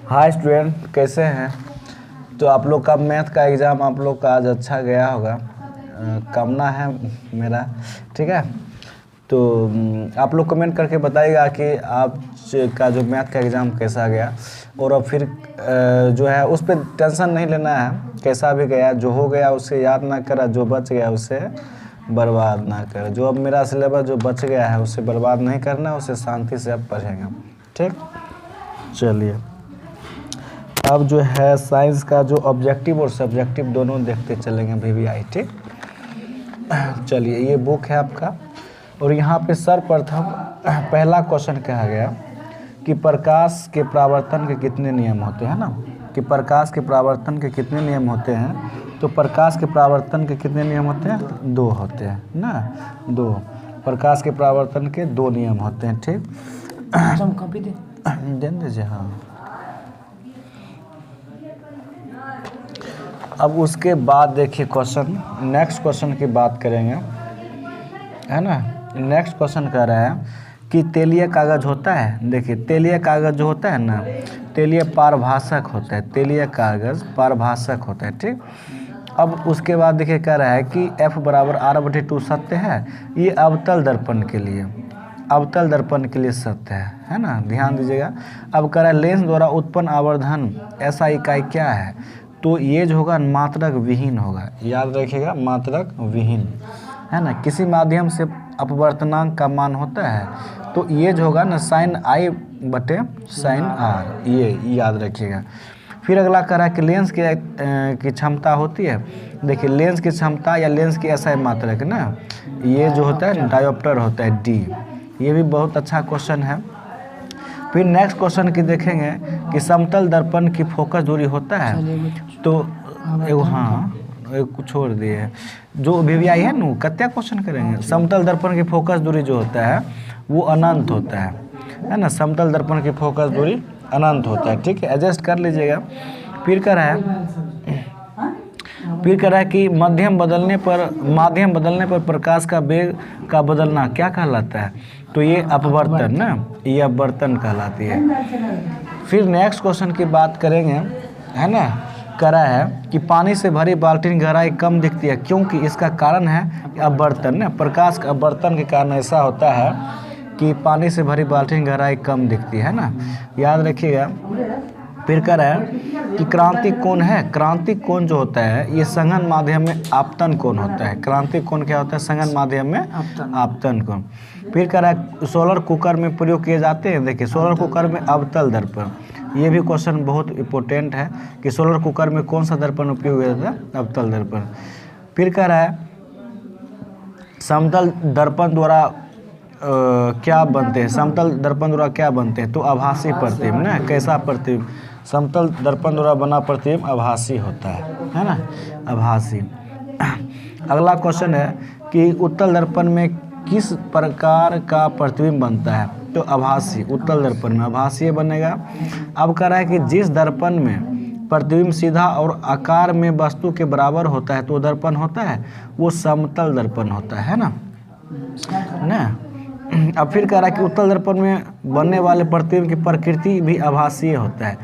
Hi student, कैसे हैं? तो आप लोग का मैथ का एग्ज़ाम आप लोग का आज अच्छा गया होगा, कामना है मेरा। ठीक है, तो आप लोग कमेंट करके बताइएगा कि आप का जो मैथ का एग्ज़ाम कैसा गया। और अब फिर जो है उस पर टेंशन नहीं लेना है, कैसा भी गया, जो हो गया उसे याद ना करा, जो बच गया उसे बर्बाद ना कर। जो अब मेरा सिलेबस जो बच गया है उसे बर्बाद नहीं करना, उसे शांति से अब पढ़ेंगे। ठीक, चलिए अब जो है साइंस का जो ऑब्जेक्टिव और सब्जेक्टिव दोनों देखते चलेंगे VVI। ठीक, चलिए ये बुक है आपका, और यहाँ पे सर्वप्रथम पहला क्वेश्चन कहा गया कि प्रकाश के परावर्तन के कितने नियम होते हैं ना, कि प्रकाश के परावर्तन के कितने नियम होते हैं। तो प्रकाश के परावर्तन के कितने नियम होते हैं? 2 होते हैं ना, 2। प्रकाश के परावर्तन के 2 नियम होते हैं। ठीक, दे दीजिए। हाँ, अब उसके बाद देखिए क्वेश्चन, नेक्स्ट क्वेश्चन की बात करेंगे, है ना। नेक्स्ट क्वेश्चन कह रहा है कि तेलीय कागज होता है। देखिए तेलीय कागज जो होता है ना, तेलीय पारभाषक होता है, तेलीय कागज पारभाषक होता है। ठीक, अब उसके बाद देखिए कह रहा है कि F बराबर R/2 सत्य है। ये अवतल दर्पण के लिए, अवतल दर्पण के लिए सत्य है ना, ध्यान दीजिएगा। अब कह रहा है लेंस द्वारा उत्पन्न आवर्धन ऐसा इकाई क्या है। तो ये जो होगा मात्रक विहीन होगा, याद रखिएगा, मात्रक विहीन, है ना। किसी माध्यम से अपवर्तनांक का मान होता है तो ये जो होगा ना sin I/sin R, ये याद रखिएगा। फिर अगला कह रहा है कि लेंस की क्षमता होती है। देखिए लेंस की क्षमता या लेंस की SI मात्रक ना, ये जो होता है डायोप्टर होता है D। ये भी बहुत अच्छा क्वेश्चन है। फिर नेक्स्ट क्वेश्चन की देखेंगे कि समतल दर्पण की फोकस दूरी होता है। तो हाँ, छोड़ दिए जो VVI है ना, कितना क्वेश्चन करेंगे। समतल दर्पण की फोकस दूरी जो होता है वो अनंत होता है ना, समतल दर्पण की फोकस दूरी अनंत होता है। ठीक है, एडजस्ट कर लीजिएगा। फिर कह रहा है कि माध्यम बदलने पर प्रकाश का वेग का बदलना क्या कहलाता है। तो ये अपवर्तन ना, ये अपवर्तन कहलाती है। फिर नेक्स्ट क्वेश्चन की बात करेंगे, है ना। कह रहा है कि पानी से भरी बाल्टी गहराई कम दिखती है क्योंकि इसका कारण है अपवर्तन ना, प्रकाश का अपवर्तन के कारण ऐसा होता है कि पानी से भरी बाल्टी गहराई कम दिखती है ना, याद रखिएगा। फिर कह रहा है कि क्रांतिक कोण है, क्रांतिक कोण जो होता है ये संघन माध्यम में आपतन कोण होता है। क्रांतिक कोण क्या होता है? संघन माध्यम में आपतन कोण। फिर कह रहा है सोलर कुकर में प्रयोग किए जाते हैं। देखिए सोलर कुकर में अवतल दर्पण, ये भी क्वेश्चन बहुत इम्पोर्टेंट है कि सोलर कुकर में कौन सा दर्पण उपयोग किया जाता है? अवतल दर्पण। फिर कह रहा है समतल दर्पण द्वारा क्या बनते हैं, समतल दर्पण द्वारा क्या बनते हैं? तो आभासी प्रतिबिंब ना, कैसा प्रतिबिंब? समतल दर्पण द्वारा बना प्रतिबिंब आभासी होता है ना, आभासी। अगला क्वेश्चन है कि उत्तल दर्पण में किस प्रकार का प्रतिबिंब बनता है? तो आभासी, उत्तल दर्पण में आभासी बनेगा। अब कह रहा है कि जिस दर्पण में प्रतिबिंब सीधा और आकार में वस्तु के बराबर होता है तो दर्पण होता है, वो समतल दर्पण होता है ना। अब फिर कह रहा है कि उत्तल दर्पण में बनने वाले प्रतिबिंब की प्रकृति भी आभासीय होता है।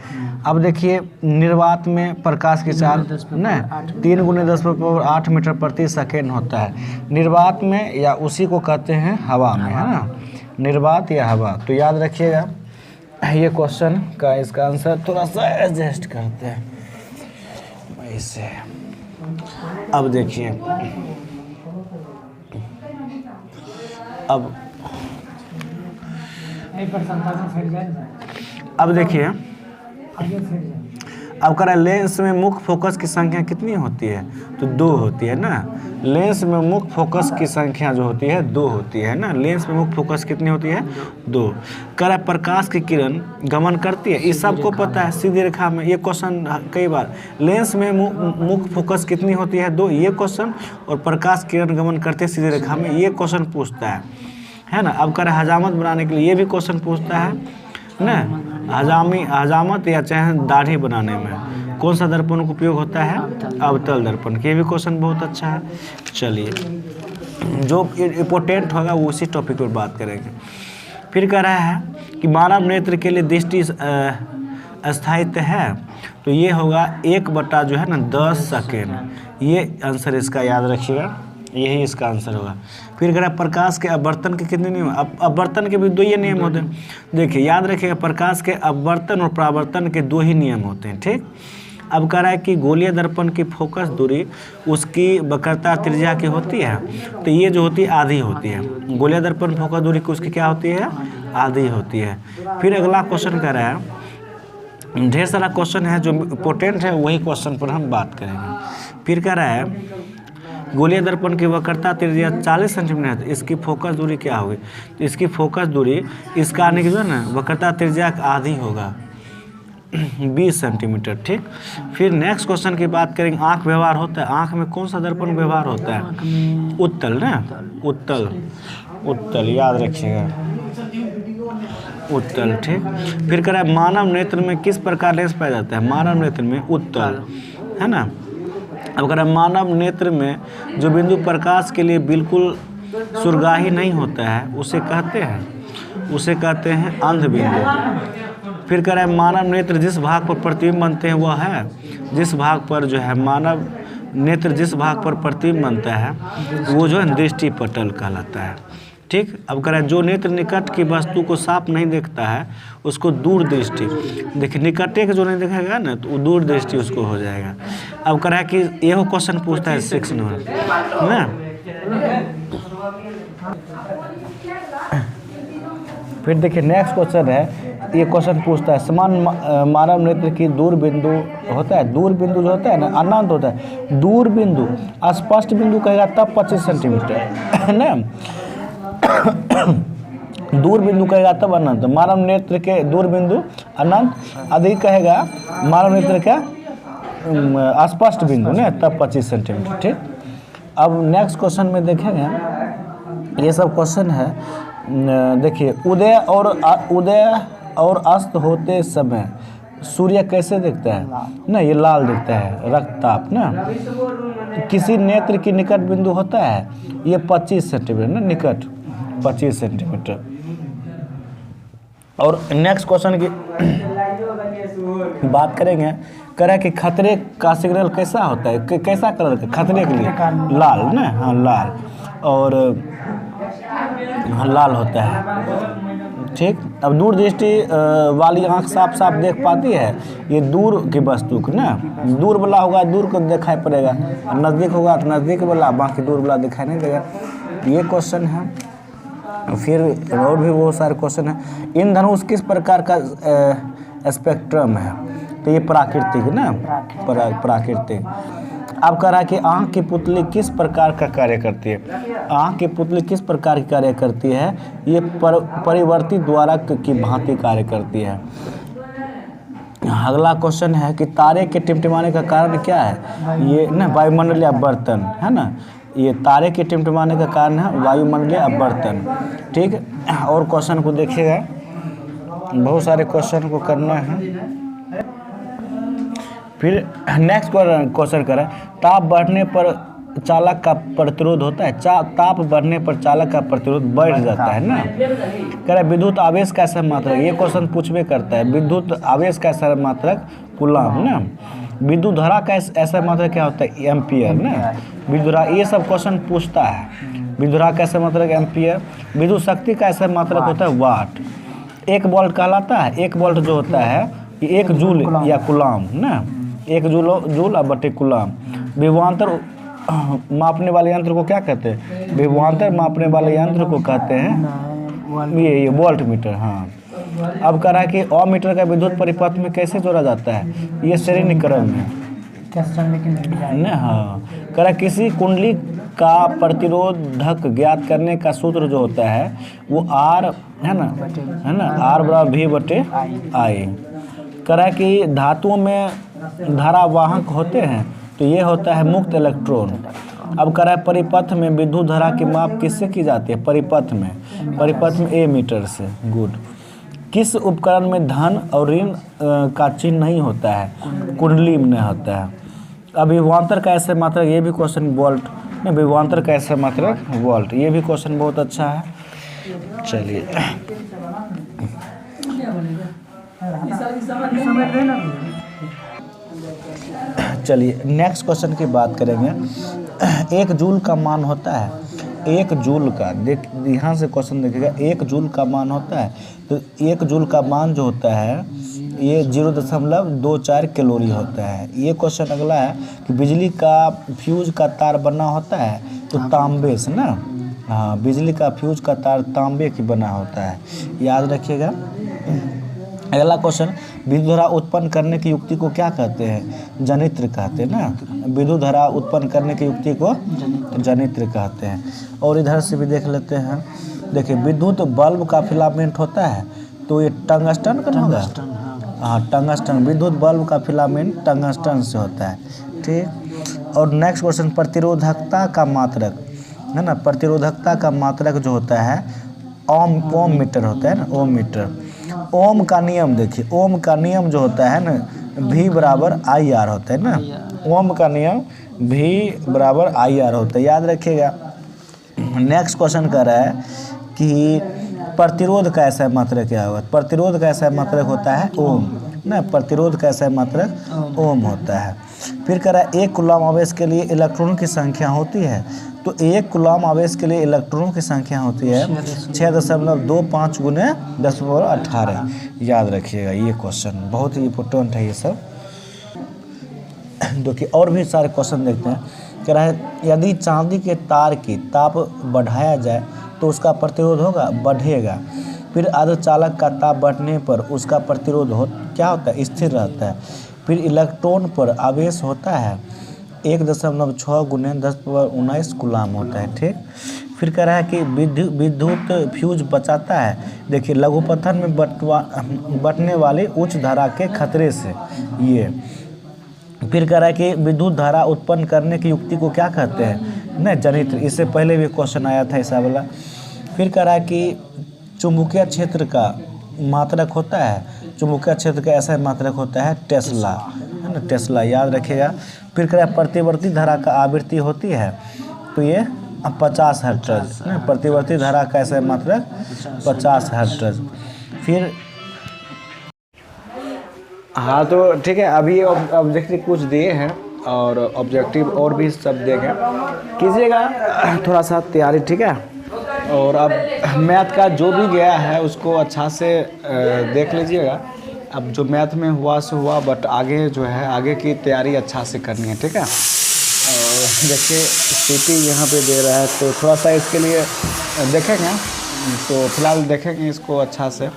अब देखिए निर्वात में प्रकाश की चाल ना 3 × 10⁸ मीटर प्रति सेकेंड होता है निर्वात में, या उसी को कहते हैं हवा में, है ना, निर्वात या हवा। तो याद रखिएगा ये क्वेश्चन का इसका आंसर थोड़ा सा एडजस्ट करते हैं ऐसे। अब देखिए अब देखिए अब कह रहा है लेंस में मुख्य फोकस की संख्या कितनी होती है? तो 2 होती है ना। लेंस में मुख्य फोकस की संख्या जो होती है 2 होती है ना। लेंस में मुख्य फोकस कितनी होती है? 2। कह रहा है प्रकाश की किरण गमन करती है, ये सबको पता है, सीधी रेखा में। ये क्वेश्चन कई बार, लेंस में मुख्य फोकस कितनी होती है? 2, ये क्वेश्चन। और प्रकाश किरण गमन करती है सीधी रेखा में, ये क्वेश्चन पूछता है ना। अब कह रहा है हजामत बनाने के लिए, ये भी क्वेश्चन पूछता है ना। हजामत या चाहे दाढ़ी बनाने में कौन सा दर्पण का उपयोग होता है? अवतल दर्पण। ये भी क्वेश्चन बहुत अच्छा है। चलिए जो इम्पोर्टेंट होगा वो उसी टॉपिक पर बात करेंगे। फिर कह रहा है कि मानव नेत्र के लिए दृष्टि स्थायित्व है, तो ये होगा 1/, जो है ना 10 सेकेंड। ये आंसर इसका याद रखिएगा, यही इसका आंसर होगा। फिर कह रहा है प्रकाश के अपवर्तन के कितने नियम? अपवर्तन के भी 2 ही नियम होते हैं। देखिए याद रखिएगा, प्रकाश के अपवर्तन और परावर्तन के 2 ही नियम होते हैं, ठीक। अब कह रहा है कि गोलीय दर्पण की फोकस दूरी उसकी वक्रता त्रिज्या की होती है, तो ये जो होती है आधी होती है। गोलीय दर्पण फोकस दूरी की उसकी क्या होती है? आधी होती है। फिर अगला क्वेश्चन कह रहा है, ढेर सारा क्वेश्चन है जो इम्पोर्टेंट है, वही क्वेश्चन पर हम बात करेंगे। फिर कह रहा है गोलीय दर्पण की वक्रता त्रिज्या 40 सेंटीमीटर है, तो इसकी फोकस दूरी क्या होगी? तो इसकी फोकस दूरी इसका आने की जो है ना वक्रता त्रिज्या का आधी होगा, 20 सेंटीमीटर, ठीक। फिर नेक्स्ट क्वेश्चन की बात करेंगे, आंख व्यवहार होता है। आंख में कौन सा दर्पण व्यवहार होता है? उत्तल ना, उत्तल याद रखिएगा, उत्तल, ठीक। फिर कह रहा है मानव नेत्र में किस प्रकार लेंस पाया जाता है? मानव नेत्र में उत्तल, है ना। अब कह रहा है मानव नेत्र में जो बिंदु प्रकाश के लिए बिल्कुल सुरगाही नहीं होता है उसे कहते हैं अंध बिंदु। फिर कह रहा है मानव नेत्र जिस भाग पर प्रतिबिंब बनते हैं वह है, जिस भाग पर जो है मानव नेत्र जिस भाग पर प्रतिबिंब बनता है वो जो है दृष्टि पटल कहलाता है, ठीक। अब कह रहा है जो नेत्र निकट की वस्तु को साफ नहीं देखता है उसको दूर दृष्टि। देखिए निकटे के जो नहीं देखेगा ना तो दूर दृष्टि उसको हो जाएगा। अब कह रहा है कि यह क्वेश्चन पूछता है 6 नंबर ना। फिर देखिए नेक्स्ट क्वेश्चन है, ये क्वेश्चन पूछता है समान मानव नेत्र की दूर बिंदु होता है। दूर बिंदु जो होता है ना अनंत होता है। दूर बिंदु स्पष्ट बिंदु कहेगा तब 25 सेंटीमीटर ना, दूर बिंदु कहेगा तब अनंत। मानव नेत्र के दूर बिंदु अनंत, अधिक कहेगा मानव नेत्र का स्पष्ट बिंदु ना तब 25 सेंटीमीटर, ठीक। अब नेक्स्ट क्वेश्चन में देखेंगे, ये सब क्वेश्चन है। देखिए उदय और अस्त होते समय सूर्य कैसे दिखता है ना? ये लाल दिखता है, रक्तताप ना। किसी नेत्र की निकट बिंदु होता है, ये 25 सेंटीमीटर ना, निकट 25 सेंटीमीटर। और नेक्स्ट क्वेश्चन की बात करेंगे, कह रहा है कि खतरे का सिग्नल कैसा होता है, कैसा कलर का? खतरे के लिए लाल ना, हाँ लाल, और हाँ लाल होता है, ठीक। अब दूर दृष्टि वाली आंख साफ साफ देख पाती है, ये दूर की वस्तु को ना, दूर वाला होगा दूर को दिखाई पड़ेगा, नज़दीक होगा तो नज़दीक वाला, बाकी दूर वाला दिखाई नहीं देगा। ये क्वेश्चन है। फिर और भी बहुत सारे क्वेश्चन हैं। इंद्रधनुष किस प्रकार का स्पेक्ट्रम है? तो ये प्राकृतिक ना, प्राकृतिक। अब कह रहा है कि आँख की पुतली किस प्रकार का कार्य करती है? आँख की पुतली किस प्रकार की कार्य करती है? ये परिवर्तित द्वारा की भांति कार्य करती है। अगला क्वेश्चन है कि तारे के टिमटिमाने का कारण क्या है? ये ना वायुमंडलीय अपवर्तन है ना, ये तारे के टिमटिमाने का कारण है वायुमंडलीय अपवर्तन, ठीक। और क्वेश्चन को देखिएगा, बहुत सारे क्वेश्चन को करना है। फिर नेक्स्ट क्वेश्चन करें, ताप बढ़ने पर चालक का प्रतिरोध होता है। ताप बढ़ने पर चालक का प्रतिरोध बढ़ जाता है ना। कह रहा है विद्युत आवेश का सहमात्रक, ये क्वेश्चन पूछबे करता है। विद्युत आवेश का सहमात्रक कूलम ना। विद्युत धारा का ऐसा मात्रक क्या होता है? एम्पियर ना। विद्युत धारा, ये सब क्वेश्चन पूछता है। विद्युत धारा का ऐसा मात्रक एम्पियर। विद्युत शक्ति का ऐसा मात्रक होता है वाट। 1 वोल्ट कहलाता है। 1 वोल्ट जो होता है ये 1 जूल या कूलम ना, 1 जूल और बटे कूलम। विभवांतर मापने वाले यंत्र को क्या कहते हैं? विभवांतर मापने वाले यंत्र को कहते हैं ये वोल्ट मीटर। हाँ। अब कह रहा है कि अमीटर का विद्युत परिपथ में कैसे जोड़ा जाता है? ये श्रेणी क्रम है ना। हाँ। कह रहा है किसी कुंडली का प्रतिरोधक ज्ञात करने का सूत्र जो होता है वो R है ना, R बराबर V बटे I। कह रहा है कि धातुओं में धारावाहक होते हैं, तो ये होता है मुक्त इलेक्ट्रॉन। अब कह रहा है परिपथ में विद्युत धारा की माप किससे की जाती है? परिपथ में एमीटर से। गुड। किस उपकरण में धन और ऋण का चिन्ह नहीं होता है? कुंडली में नहीं होता है। अब विभवांतर का ऐसे मात्रक, ये भी क्वेश्चन वोल्ट ना, विभवांतर का ऐसे मात्रक वोल्ट, ये भी क्वेश्चन बहुत अच्छा है। चलिए चलिए नेक्स्ट क्वेश्चन की बात करेंगे। एक जूल का मान होता है, एक जूल का, देख यहाँ से क्वेश्चन देखिएगा, एक जूल का मान होता है, तो एक जूल का मान जो होता है ये 0.24 कैलोरी होता है। ये क्वेश्चन अगला है कि बिजली का फ्यूज का तार बना होता है तो तांबे से ना, हाँ बिजली का फ्यूज का तार तांबे की बना होता है, याद रखिएगा। अगला क्वेश्चन, विद्युत धारा उत्पन्न करने की युक्ति को क्या कहते हैं? जनित्र कहते हैं ना, विद्युत धारा उत्पन्न करने की युक्ति को जनित्र कहते हैं। और इधर से भी देख लेते हैं, देखिए विद्युत बल्ब का फिलामेंट होता है तो ये टंगस्टन का होगा, हाँ टंगस्टन, विद्युत बल्ब का फिलामेंट टंगस्टन से होता है, ठीक। और नेक्स्ट क्वेश्चन, प्रतिरोधकता का मात्रक है ना, प्रतिरोधकता का मात्रक जो होता है ओम मीटर होता है ना, ओम मीटर। ओम का नियम देखिए, ओम का नियम जो होता है ना V बराबर IR होता है ना, ओम का नियम V बराबर IR होता है, याद रखिएगा। नेक्स्ट क्वेश्चन कर रहा है कि प्रतिरोध का ऐसा मात्रक क्या होगा? प्रतिरोध का ऐसा मात्रक होता है ओम ना, प्रतिरोध का ऐसा मात्रक ओम होता है। फिर कह रहा है एक कूलम आवेश के लिए इलेक्ट्रॉनों की संख्या होती है, तो एक कूलम आवेश के लिए इलेक्ट्रॉनों की संख्या होती है 6.25 गुने 10⁻18, याद रखिएगा। ये क्वेश्चन बहुत ही इम्पोर्टेंट है ये सब। देखिए और भी सारे क्वेश्चन देखते हैं। कह रहा है यदि चांदी के तार की ताप बढ़ाया जाए तो उसका प्रतिरोध होगा, बढ़ेगा। फिर अर्धचालक का ताप बढ़ने पर उसका प्रतिरोध क्या होता है? स्थिर रहता है। फिर इलेक्ट्रॉन पर आवेश होता है 1.6 गुने 10⁻19 कूलम होता है, ठीक। फिर कह रहा है कि विद्युत फ्यूज बचाता है, देखिए लघुपथन में बटने वाली उच्च धारा के खतरे से, ये। फिर कह रहा है कि विद्युत धारा उत्पन्न करने की युक्ति को क्या कहते हैं? ना जनित्र, इससे पहले भी क्वेश्चन आया था ऐसा वाला। फिर कह रहा है कि चुंबकीय क्षेत्र का मात्रक होता है, चुंबकीय क्षेत्र का ऐसा मात्रक होता है टेस्ला, है ना, टेस्ला, याद रखिएगा। फिर कह रहा है प्रतिवर्ती धारा का आवृत्ति होती है तो ये 50 हर्ट्ज, प्रतिवर्ती धारा का ऐसा मात्रक 50 हर्ट्ज। फिर हाँ तो ठीक है, अभी ऑब्जेक्टिव कुछ दिए हैं और ऑब्जेक्टिव और भी सब देंगे, कीजिएगा थोड़ा सा तैयारी, ठीक है। और अब मैथ का जो भी गया है उसको अच्छा से देख लीजिएगा। अब जो मैथ में हुआ सो हुआ, बट आगे जो है आगे की तैयारी अच्छा से करनी है, ठीक है। और देखिए सीटी यहाँ पे दे रहा है तो थोड़ा सा इसके लिए देखेंगे, तो फिलहाल देखेंगे इसको अच्छा से।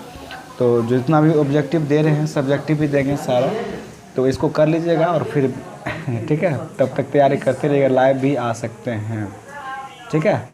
तो जितना भी ऑब्जेक्टिव दे रहे हैं सब्जेक्टिव भी देंगे सारा, तो इसको कर लीजिएगा और फिर ठीक है, तब तक तैयारी करते रहिएगा, लाइव भी आ सकते हैं, ठीक है।